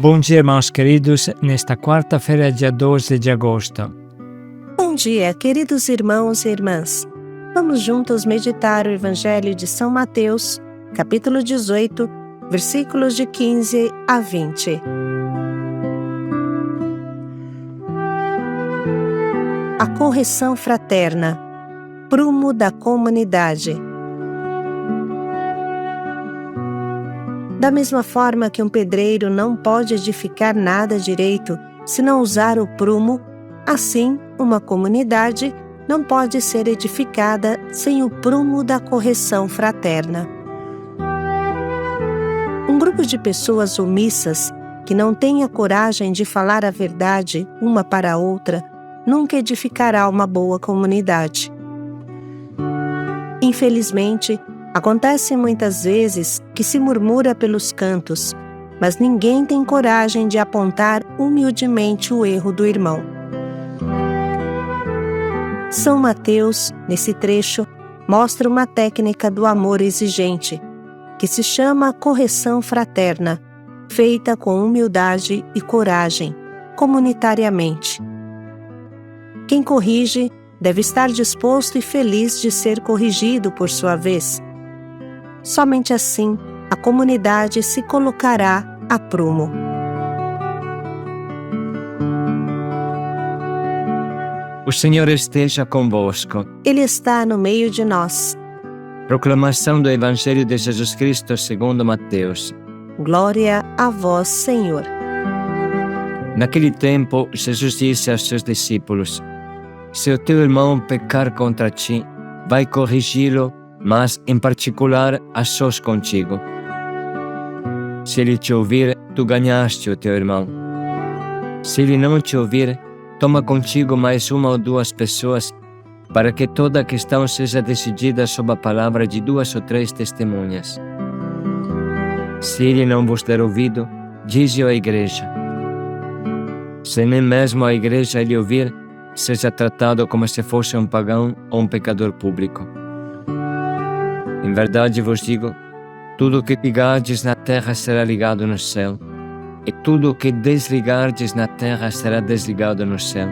Bom dia, irmãos queridos, nesta quarta-feira, dia 12 de agosto. Bom dia, queridos irmãos e irmãs. Vamos juntos meditar o Evangelho de São Mateus, capítulo 18, versículos de 15 a 20. A correção fraterna, prumo da comunidade. Da mesma forma que um pedreiro não pode edificar nada direito se não usar o prumo, assim uma comunidade não pode ser edificada sem o prumo da correção fraterna. Um grupo de pessoas omissas que não tem a coragem de falar a verdade uma para a outra nunca edificará uma boa comunidade. Infelizmente, acontece muitas vezes que se murmura pelos cantos, mas ninguém tem coragem de apontar humildemente o erro do irmão. São Mateus, nesse trecho, mostra uma técnica do amor exigente, que se chama correção fraterna, feita com humildade e coragem, comunitariamente. Quem corrige deve estar disposto e feliz de ser corrigido por sua vez. Somente assim a comunidade se colocará a prumo. O Senhor esteja convosco. Ele está no meio de nós. Proclamação do Evangelho de Jesus Cristo segundo Mateus. Glória a vós, Senhor. Naquele tempo, Jesus disse aos seus discípulos: Se o teu irmão pecar contra ti, vai corrigi-lo, mas, em particular, a sós contigo. Se ele te ouvir, tu ganhaste o teu irmão. Se ele não te ouvir, toma contigo mais uma ou duas pessoas, para que toda a questão seja decidida sob a palavra de 2 ou 3 testemunhas. Se ele não vos der ouvido, dize-o à igreja. Se nem mesmo a igreja ele ouvir, seja tratado como se fosse um pagão ou um pecador público. Em verdade vos digo, tudo o que ligardes na terra será ligado no céu, e tudo o que desligardes na terra será desligado no céu.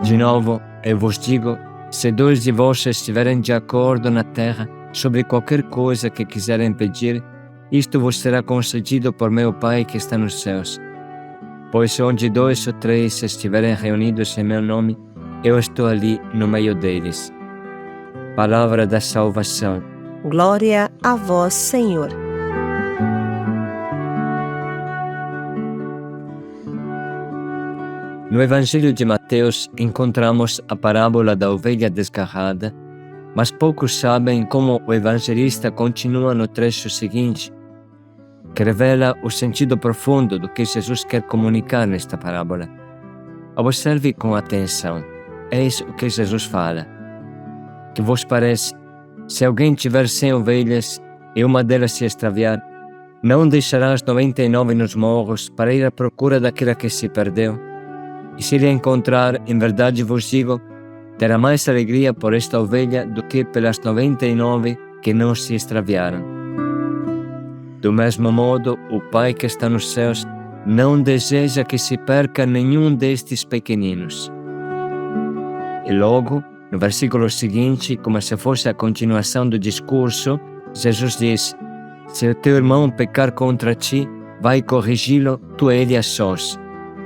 De novo, eu vos digo, se 2 de vós estiverem de acordo na terra sobre qualquer coisa que quiserem pedir, isto vos será concedido por meu Pai que está nos céus. Pois onde 2 ou 3 estiverem reunidos em meu nome, eu estou ali no meio deles. Palavra da salvação. Glória a vós, Senhor. No Evangelho de Mateus encontramos a parábola da ovelha desgarrada, mas poucos sabem como o evangelista continua no trecho seguinte, que revela o sentido profundo do que Jesus quer comunicar nesta parábola. Observe com atenção. Eis o que Jesus fala. Que vos parece, se alguém tiver 100 ovelhas e uma delas se extraviar, não deixará as 99 nos morros para ir à procura daquela que se perdeu? E se ele a encontrar, em verdade vos digo, terá mais alegria por esta ovelha do que pelas 99 que não se extraviaram. Do mesmo modo, o Pai que está nos céus não deseja que se perca nenhum destes pequeninos. E logo, no versículo seguinte, como se fosse a continuação do discurso, Jesus diz: Se o teu irmão pecar contra ti, vai corrigi-lo, tu ele a sós.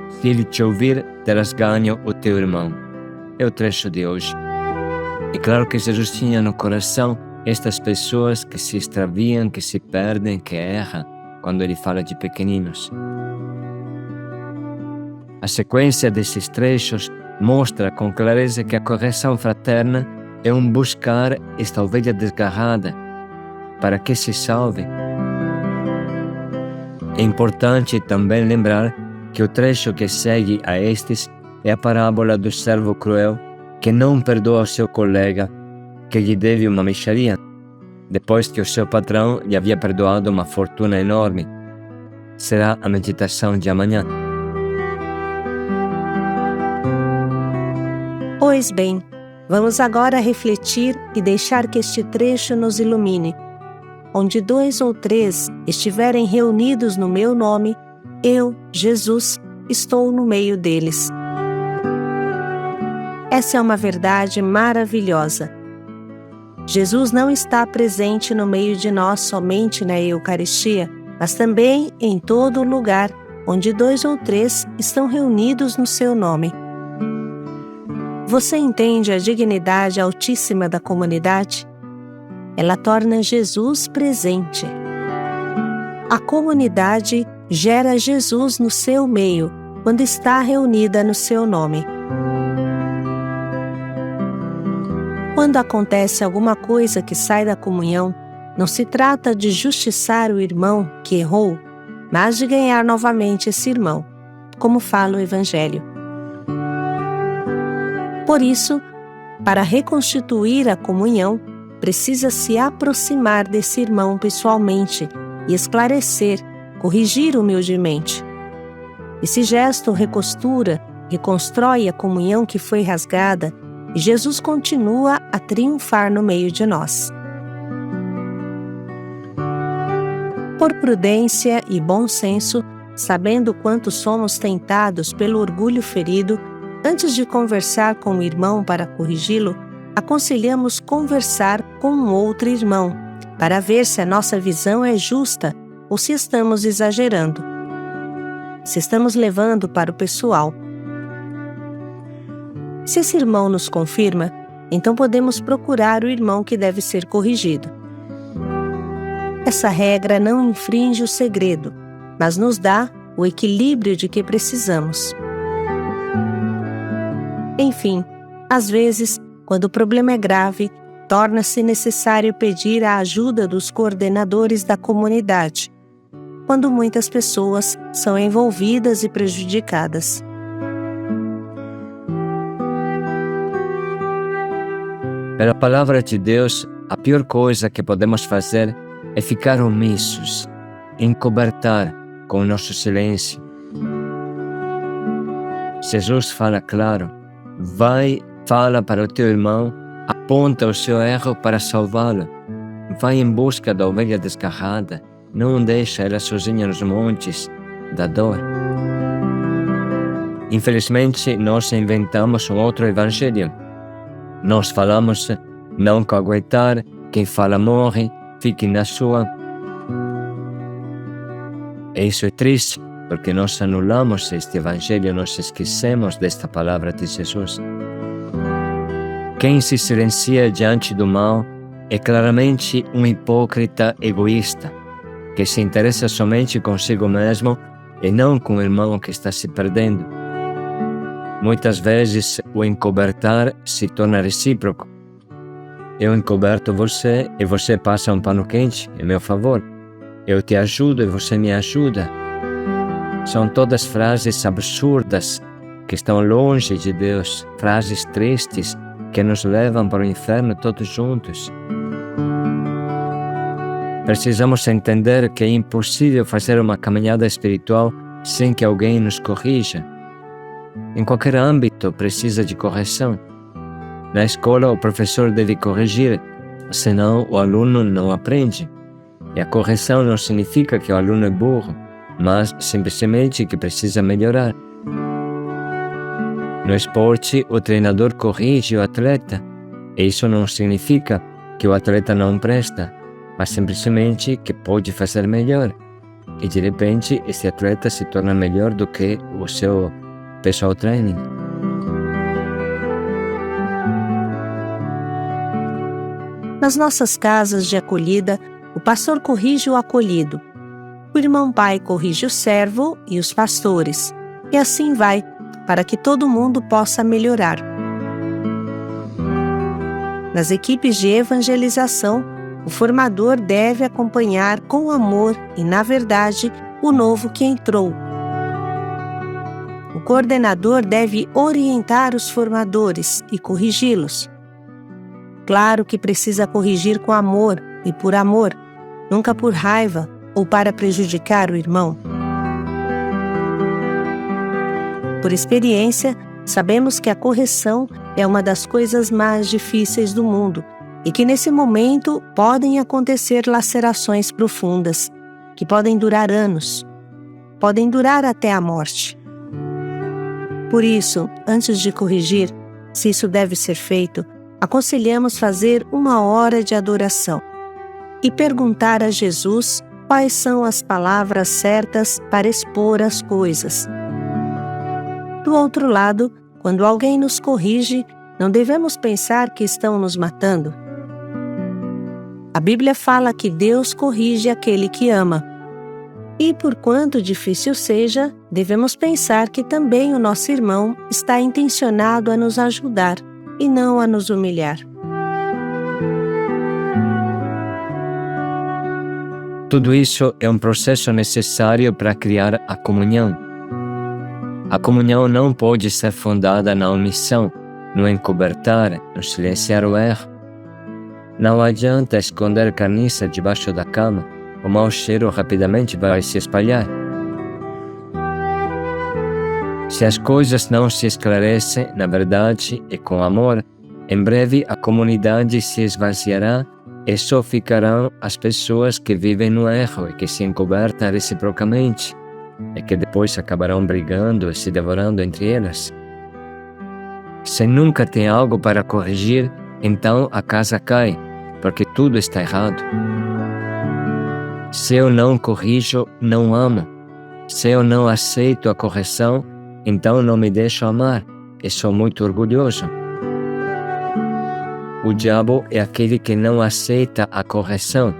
Se ele te ouvir, terás ganho o teu irmão. É o trecho de hoje. É claro que Jesus tinha no coração estas pessoas que se extraviam, que se perdem, que erram, quando ele fala de pequeninos. A sequência desses trechos mostra com clareza que a correção fraterna é buscar esta ovelha desgarrada para que se salve. É importante também lembrar que o trecho que segue a estes é a parábola do servo cruel que não perdoa o seu colega que lhe deve uma mixaria, depois que o seu patrão lhe havia perdoado uma fortuna enorme. Será a meditação de amanhã. Pois bem, vamos agora refletir e deixar que este trecho nos ilumine. onde 2 ou 3 estiverem reunidos no meu nome, eu, Jesus, estou no meio deles. Essa é uma verdade maravilhosa. Jesus não está presente no meio de nós somente na Eucaristia, mas também em todo lugar onde 2 ou 3 estão reunidos no seu nome. Você entende a dignidade altíssima da comunidade? Ela torna Jesus presente. A comunidade gera Jesus no seu meio, quando está reunida no seu nome. Quando acontece alguma coisa que sai da comunhão, não se trata de justiçar o irmão que errou, mas de ganhar novamente esse irmão, como fala o Evangelho. Por isso, para reconstituir a comunhão, precisa se aproximar desse irmão pessoalmente e esclarecer, corrigir humildemente. Esse gesto recostura, reconstrói a comunhão que foi rasgada e Jesus continua a triunfar no meio de nós. Por prudência e bom senso, sabendo quanto somos tentados pelo orgulho ferido, antes de conversar com o irmão para corrigi-lo, aconselhamos conversar com um outro irmão, para ver se a nossa visão é justa ou se estamos exagerando, se estamos levando para o pessoal. Se esse irmão nos confirma, então podemos procurar o irmão que deve ser corrigido. Essa regra não infringe o segredo, mas nos dá o equilíbrio de que precisamos. Enfim, às vezes, quando o problema é grave, torna-se necessário pedir a ajuda dos coordenadores da comunidade, quando muitas pessoas são envolvidas e prejudicadas. Pela palavra de Deus, a pior coisa que podemos fazer é ficar omissos, encobertar com o nosso silêncio. Jesus fala claro: vai, fala para o teu irmão, aponta o seu erro para salvá-lo. Vai em busca da ovelha desgarrada, não deixa ela sozinha nos montes da dor. Infelizmente, nós inventamos um outro evangelho. Nós falamos: não caguetar, quem fala morre, fique na sua. E isso é triste, porque nós anulamos este evangelho, nós esquecemos desta palavra de Jesus. Quem se silencia diante do mal é claramente um hipócrita egoísta, que se interessa somente consigo mesmo e não com o irmão que está se perdendo. Muitas vezes o encobertar se torna recíproco. Eu encoberto você e você passa um pano quente em meu favor. Eu te ajudo e você me ajuda. São todas frases absurdas que estão longe de Deus, frases tristes que nos levam para o inferno todos juntos. Precisamos entender que é impossível fazer uma caminhada espiritual sem que alguém nos corrija. Em qualquer âmbito precisa de correção. Na escola, o professor deve corrigir, senão o aluno não aprende. E a correção não significa que o aluno é burro, mas simplesmente que precisa melhorar. No esporte, o treinador corrige o atleta, e isso não significa que o atleta não presta, mas simplesmente que pode fazer melhor. E de repente, esse atleta se torna melhor do que o seu pessoal training. Nas nossas casas de acolhida, o pastor corrige o acolhido. O irmão pai corrige o servo e os pastores. E assim vai, para que todo mundo possa melhorar. Nas equipes de evangelização, o formador deve acompanhar com amor e, na verdade, o novo que entrou. O coordenador deve orientar os formadores e corrigi-los. Claro que precisa corrigir com amor e por amor, nunca por raiva ou para prejudicar o irmão. Por experiência, sabemos que a correção é uma das coisas mais difíceis do mundo e que nesse momento podem acontecer lacerações profundas, que podem durar anos, podem durar até a morte. Por isso, antes de corrigir, se isso deve ser feito, aconselhamos fazer 1 hora de adoração e perguntar a Jesus quais são as palavras certas para expor as coisas. Do outro lado, quando alguém nos corrige, não devemos pensar que estão nos matando. A Bíblia fala que Deus corrige aquele que ama. E por quanto difícil seja, devemos pensar que também o nosso irmão está intencionado a nos ajudar e não a nos humilhar. Tudo isso é um processo necessário para criar a comunhão. A comunhão não pode ser fundada na omissão, no encobertar, no silenciar o erro. Não adianta esconder carniça debaixo da cama, o mau cheiro rapidamente vai se espalhar. Se as coisas não se esclarecem na verdade e com amor, em breve a comunidade se esvaziará e só ficarão as pessoas que vivem no erro e que se encobertam reciprocamente, e que depois acabarão brigando e se devorando entre elas. Se nunca tem algo para corrigir, então a casa cai, porque tudo está errado. Se eu não corrijo, não amo. Se eu não aceito a correção, então não me deixo amar e sou muito orgulhoso. O diabo é aquele que não aceita a correção.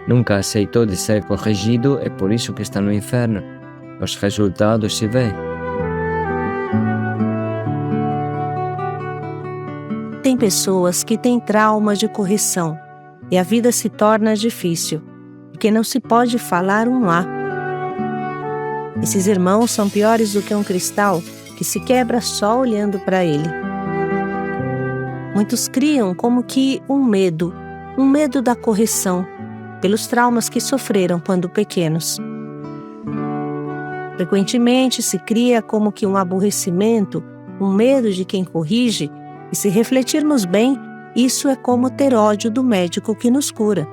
Nunca aceitou de ser corrigido e por isso que está no inferno. Os resultados se veem. Tem pessoas que têm trauma de correção e a vida se torna difícil, porque não se pode falar um A. Esses irmãos são piores do que um cristal que se quebra só olhando para ele. Muitos criam como que um medo da correção, pelos traumas que sofreram quando pequenos. Frequentemente se cria como que um aborrecimento, um medo de quem corrige, e se refletirmos bem, isso é como ter ódio do médico que nos cura.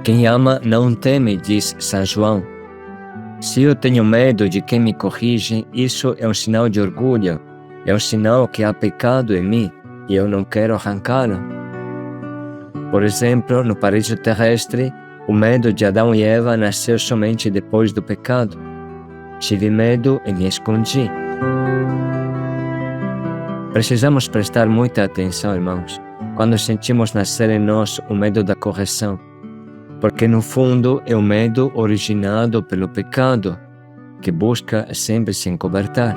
Quem ama não teme, diz São João. Se eu tenho medo de quem me corrige, isso é um sinal de orgulho, é um sinal que há pecado em mim e eu não quero arrancá-lo. Por exemplo, no paraíso terrestre, o medo de Adão e Eva nasceu somente depois do pecado. Tive medo e me escondi. Precisamos prestar muita atenção, irmãos, quando sentimos nascer em nós o medo da correção, porque no fundo é o medo originado pelo pecado, que busca sempre se encobertar.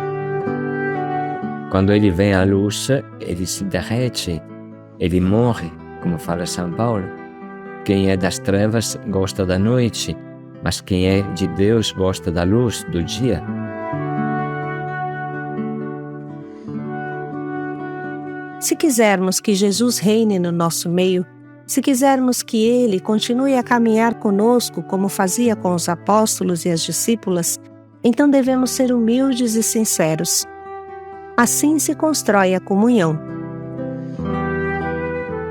Quando ele vem à luz, ele se derrete, ele morre, como fala São Paulo. Quem é das trevas gosta da noite, mas quem é de Deus gosta da luz do dia. Se quisermos que Jesus reine no nosso meio, se quisermos que Ele continue a caminhar conosco como fazia com os apóstolos e as discípulas, então devemos ser humildes e sinceros. Assim se constrói a comunhão.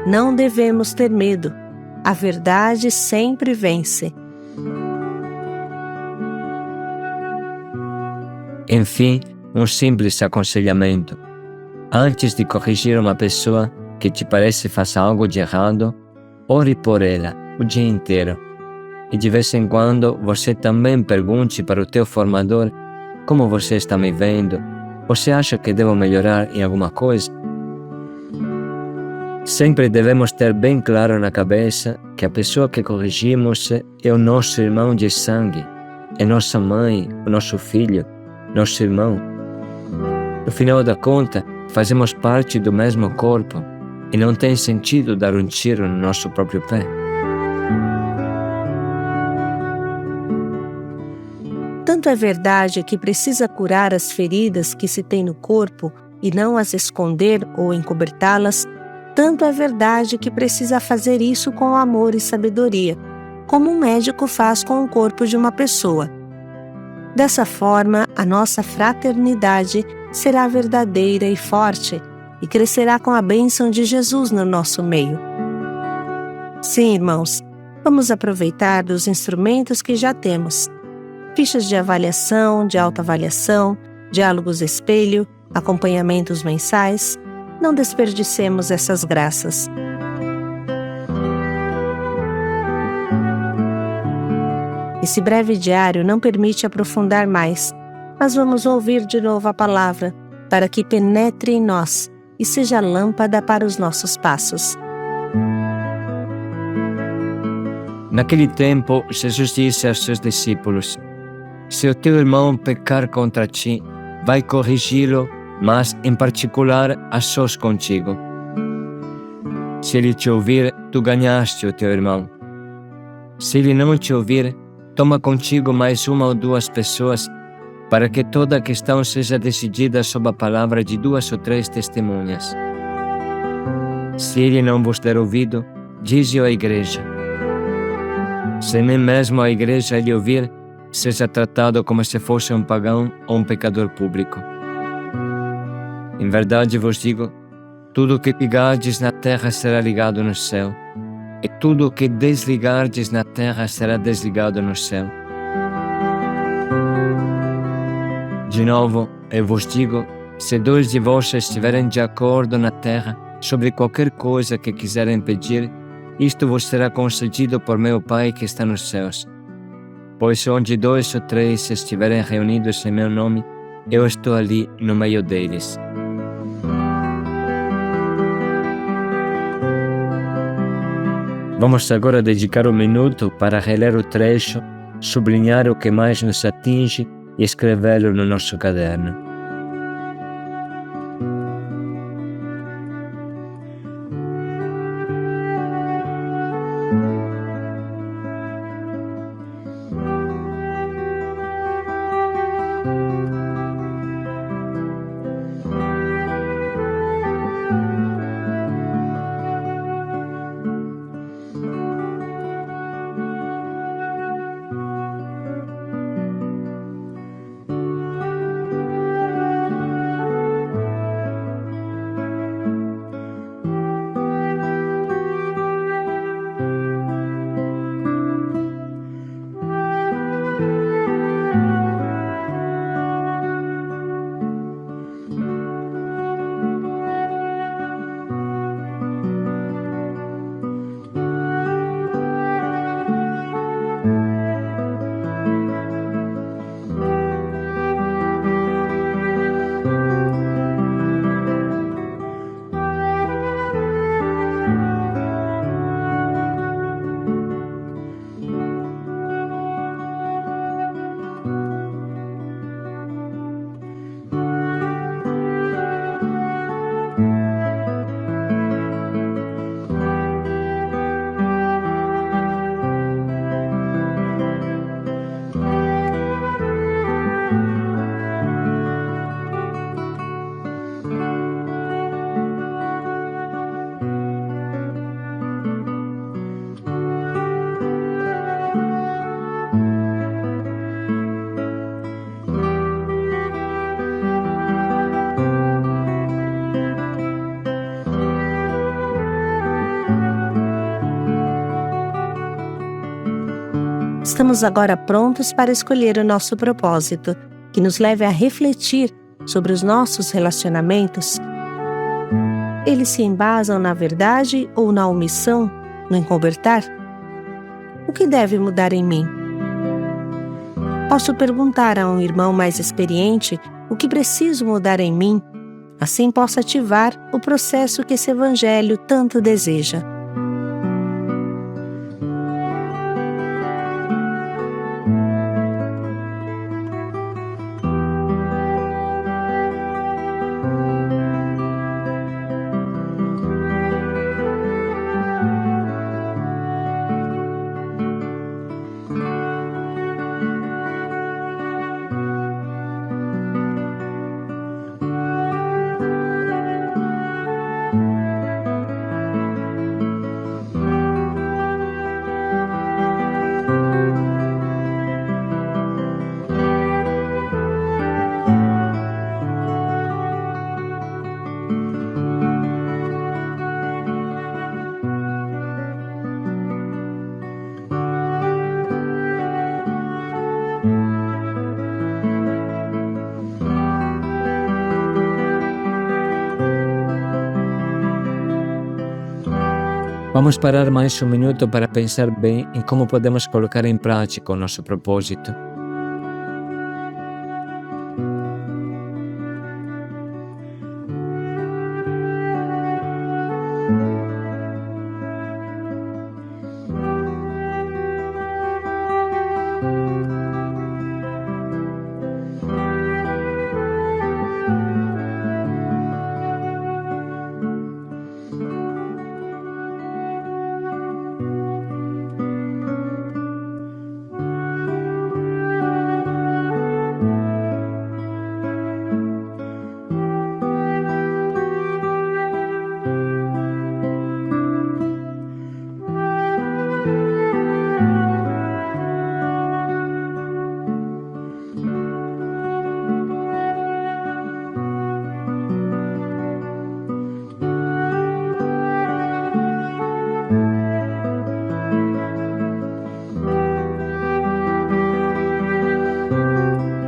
Não devemos ter medo. A verdade sempre vence. Enfim, um simples aconselhamento. Antes de corrigir uma pessoa que te parece faça algo de errado, ore por ela o dia inteiro. E de vez em quando você também pergunte para o teu formador como você está me vendo. Você acha que devo melhorar em alguma coisa? Sempre devemos ter bem claro na cabeça que a pessoa que corrigimos é o nosso irmão de sangue, é nossa mãe, o nosso filho, nosso irmão. No final da conta, fazemos parte do mesmo corpo e não tem sentido dar um tiro no nosso próprio pé. Tanto é verdade que precisa curar as feridas que se tem no corpo e não as esconder ou encobertá-las, tanto é verdade que precisa fazer isso com amor e sabedoria, como um médico faz com o corpo de uma pessoa. Dessa forma, a nossa fraternidade será verdadeira e forte e crescerá com a bênção de Jesus no nosso meio. Sim, irmãos, vamos aproveitar dos instrumentos que já temos. Fichas de avaliação, de autoavaliação, diálogos espelho, acompanhamentos mensais. Não desperdicemos essas graças. Esse breve diário não permite aprofundar mais, mas vamos ouvir de novo a palavra, para que penetre em nós e seja lâmpada para os nossos passos. Naquele tempo, Jesus disse aos seus discípulos: Se o teu irmão pecar contra ti, vai corrigi-lo, mas em particular a sós contigo. Se ele te ouvir, tu ganhaste o teu irmão. Se ele não te ouvir, toma contigo mais uma ou duas pessoas, para que toda a questão seja decidida sob a palavra de 2 ou 3 testemunhas. Se ele não vos der ouvido, dize-o à igreja. Se nem mesmo a igreja lhe ouvir, seja tratado como se fosse um pagão ou um pecador público. Em verdade vos digo, tudo o que ligardes na terra será ligado no céu, e tudo o que desligardes na terra será desligado no céu. De novo, eu vos digo, se 2 de vós estiverem de acordo na terra sobre qualquer coisa que quiserem pedir, isto vos será concedido por meu Pai que está nos céus. Pois onde 2 ou 3 estiverem reunidos em meu nome, eu estou ali no meio deles. Vamos agora dedicar um minuto para reler o trecho, sublinhar o que mais nos atinge e escrevê-lo no nosso caderno. Estamos agora prontos para escolher o nosso propósito, que nos leve a refletir sobre os nossos relacionamentos. Eles se embasam na verdade ou na omissão, no encobertar? O que deve mudar em mim? Posso perguntar a um irmão mais experiente o que preciso mudar em mim, assim posso ativar o processo que esse evangelho tanto deseja. Vamos parar mais um minuto para pensar bem em como podemos colocar em prática o nosso propósito.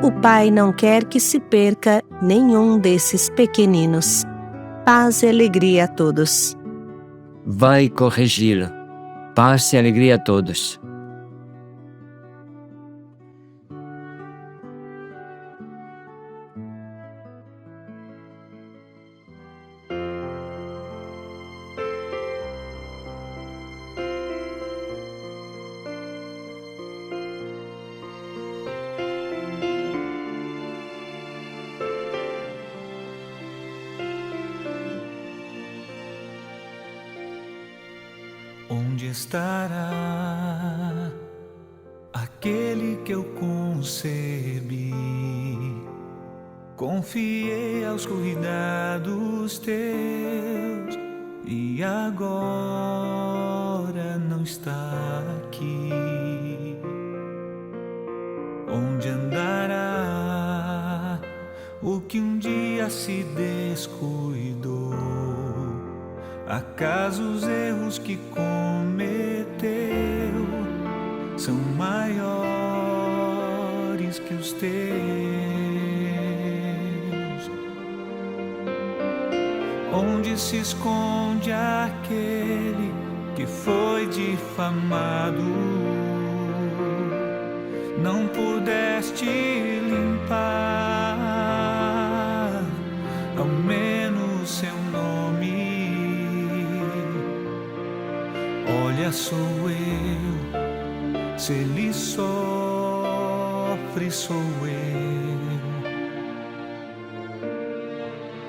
O Pai não quer que se perca nenhum desses pequeninos. Paz e alegria a todos. Vai corrigi-lo. Paz e alegria a todos. Onde estará aquele que eu concebi? Confiei aos cuidados teus e agora não está aqui. Onde andará o que um dia se descuidou? Acaso os erros que cometeu são maiores que os teus? Onde se esconde aquele que foi difamado? Não pudeste limpar ao menos seu nome. Olha, sou eu, se ele sofre, sou eu.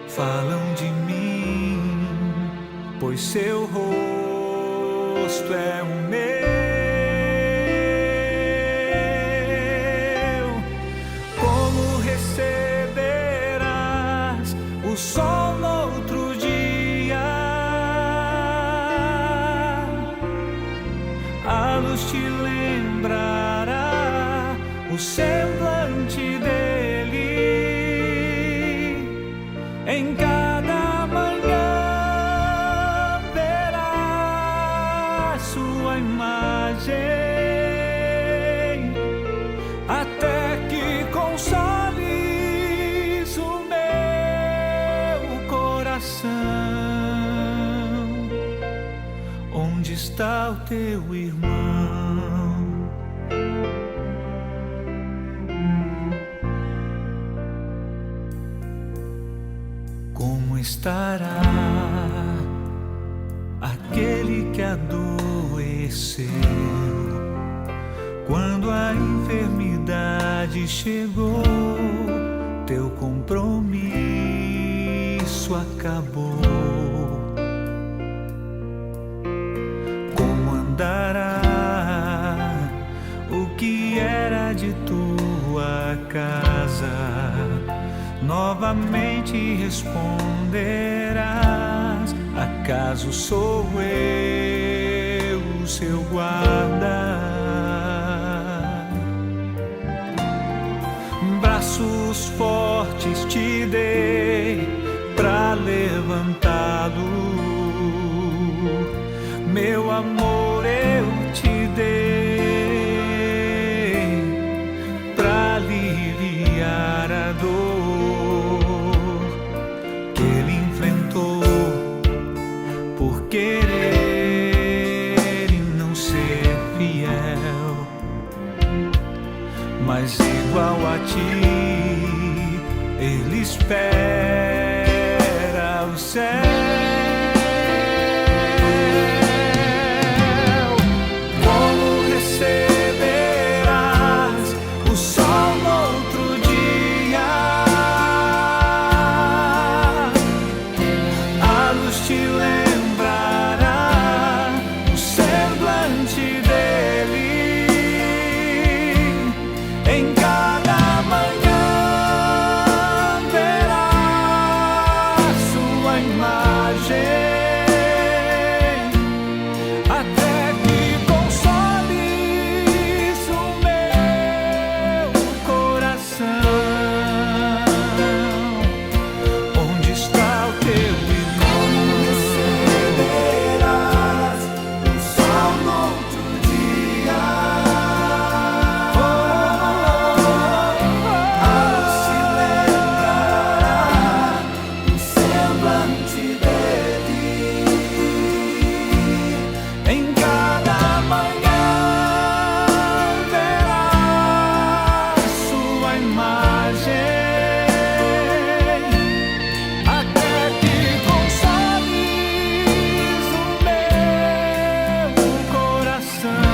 Falam de mim, pois seu rosto é o meu. Como receberás o sol no outro dia? A luz te lembrará o semblante dele. Em cada manhã verás sua imagem, até que consoles o meu coração. Onde está o teu irmão? Como estará aquele que adoeceu quando a enfermidade chegou? Teu compromisso acabou. Como andará o que era de tua casa? Novamente responderás: acaso sou eu, seu guarda? Braços fortes te dei pra levantá-lo. Meu amor eu te dei pra aliviar a dor que ele enfrentou por querer mas igual a ti, Ele espera o céu. Como receberás o sol no outro dia, a luz te lembrará o semblante dele. Em cada manhã verá sua imagem, até que consoles o meu coração. Onde está o teu irmão? Receberás o sol no outro dia, a luz se lembrará o semblante dele. Em cada manhã verá sua imagem, até que consoles o meu coração.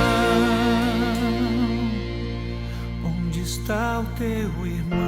Onde está o teu irmão?